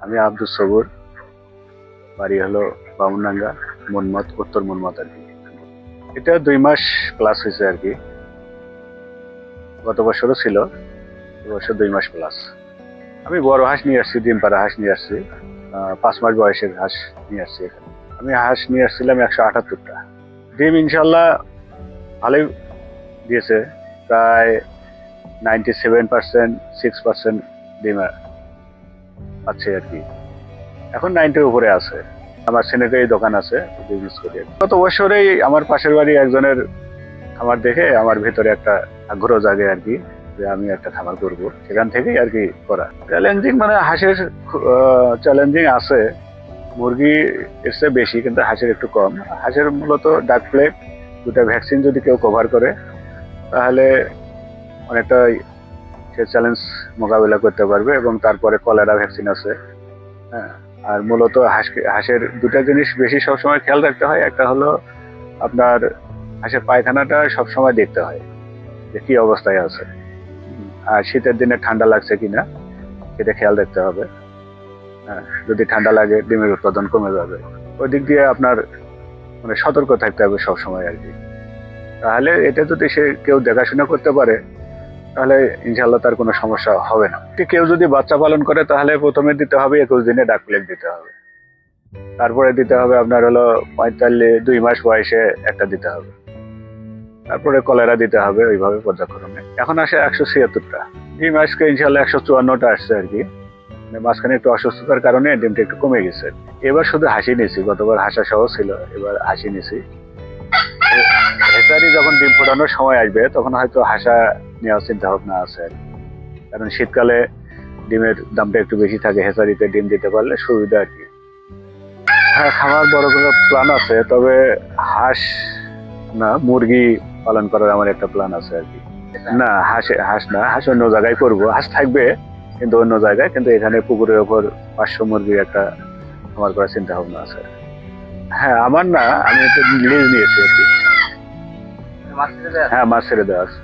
আমি আব্দুল সবুর, বাড়ি হলো বামুনডাঙ্গা, মনমত, উত্তর মনমত আর কি। এটা 2 মাস প্লাস হয়েছে আর কি। গত বছরও ছিল, এবছর 2 মাস প্লাস। আমি বড় হাঁস নিয়ে আসছি, ডিম পাড়া হাঁস নিয়ে আসছি। 5 মাস বয়সের হাঁস নিয়ে আসছি এখানে। আমি হাঁস নিয়ে আসছিলাম 178টা। ডিম ইনশাল্লাহ ভালোই দিয়েছে, প্রায় 97%, 6% ডিম আছে আর কি। এখন 90-র উপরে আছে। আমার স্যানিটারি দোকান আছে, বিজনেস করি। গত বছরেই আমার পাশের বাড়ি একজনের খামার দেখে আমার ভিতরে একটা আগ্রহ জাগে আর কি, যে আমি একটা খামার করব। সেখান থেকেই আর কি করা। চ্যালেঞ্জিং মানে হাঁসের চ্যালেঞ্জিং আছে, মুরগি এর চেয়ে বেশি, কিন্তু হাঁসের একটু কম। হাঁসের মূলত ডাক প্লেগ 2টা ভ্যাকসিন যদি কেউ কভার করে তাহলে অনেকটা সে চ্যালেঞ্জ মোকাবিলা করতে পারবে। এবং তারপরে কলেরা ভ্যাকসিন আছে। হ্যাঁ, আর মূলত হাঁসের 2টা জিনিস বেশি সবসময় খেয়াল রাখতে হয়। একটা হলো আপনার হাঁসের পায়খানাটা সবসময় দেখতে হয় যে কি অবস্থায় আছে, আর শীতের দিনে ঠান্ডা লাগছে কিনা সেটা খেয়াল রাখতে হবে। হ্যাঁ, যদি ঠান্ডা লাগে ডিমের উৎপাদন কমে যাবে। ওই দিক দিয়ে আপনার মানে সতর্ক থাকতে হবে সবসময় আর কি। তাহলে এটা যদি সে কেউ দেখাশোনা করতে পারে তাহলে ইনশাল্লাহ তার কোনো সমস্যা হবে না। কেউ যদি বাচ্চা পালন করে তাহলে প্রথমে দিতে হবে 21 দিনে ডাক প্লেগ দিতে হবে। তারপরে দিতে হবে আপনার হলো 2 মাস বয়সে একটা দিতে হবে। তারপরে কলেরা দিতে হবে, ওইভাবে পর্যায়ক্রমে। এখন আসে 176টা। এই মাসকে ইনশাল্লাহ 154টা আসছে আর কি। মাঝখানে একটু অসুস্থতার কারণে ডিমটা একটু কমে গেছে। এবার শুধু হাসি নিছি, গতবার হাসা সহ ছিল, এবার হাসি নিছি। হেচারি যখন ডিম ফোটানোর সময় আসবে তখন হয়তো হাসা নেওয়ার চিন্তা ভাবনা আছে আর কি। কারণ শীতকালে ডিমের দামটা একটু বেশি থাকে, হেচারিতে ডিম দিতে পারলে সুবিধা আর কি। হ্যাঁ, খামার বড় কোনো প্ল্যান আছে, তবে হাঁস না, মুরগি পালন করার আমার একটা প্ল্যান আছে আর কি। না, হাঁস না, হাঁস অন্য জায়গায় করবো। হাঁস থাকবে কিন্তু অন্য জায়গায়, কিন্তু এখানে পুকুরের ওপর 500 মুরগির একটা খামার করার চিন্তা ভাবনা আছে। হ্যাঁ, আমার না, আমি একটা লিজ নিয়েছি আর কি। হ্যাঁ, মাছ ছেড়ে দেওয়া আছে।